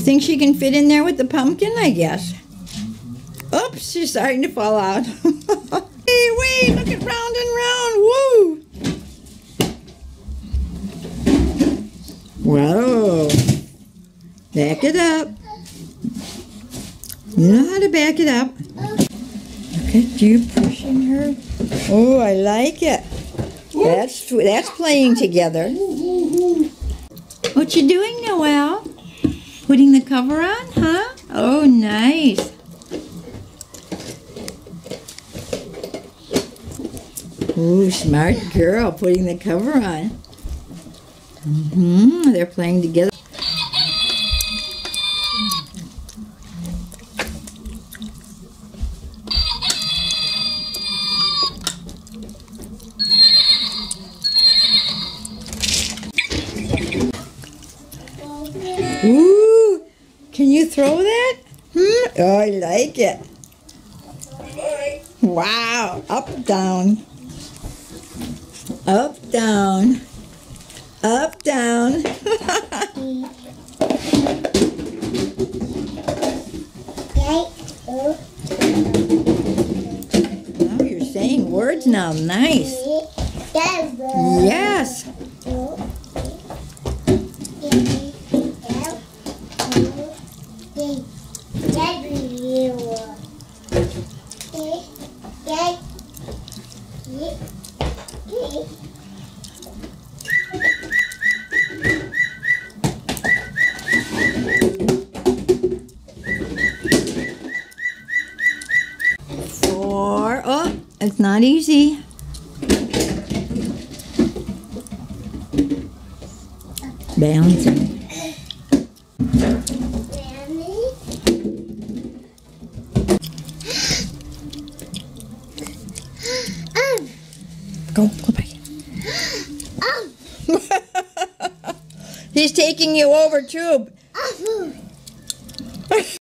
think she can fit in there with the pumpkin, I guess. Oops, she's starting to fall out. Hey, wait, look at round and round. Woo! Whoa. Back it up. You know how to back it up. Look at you pushing her. Oh, I like it. That's playing together. What you doing, Noelle? Putting the cover on, huh? Oh, nice. Ooh, smart girl, putting the cover on. They're playing together. Ooh, can you throw that? Oh, I like it. Wow, up, down. Up, down. Up, down. Oh, you're saying words now. Nice. Yes. Four. Oh, it's not easy. Balancing. Go back. He's taking you over too.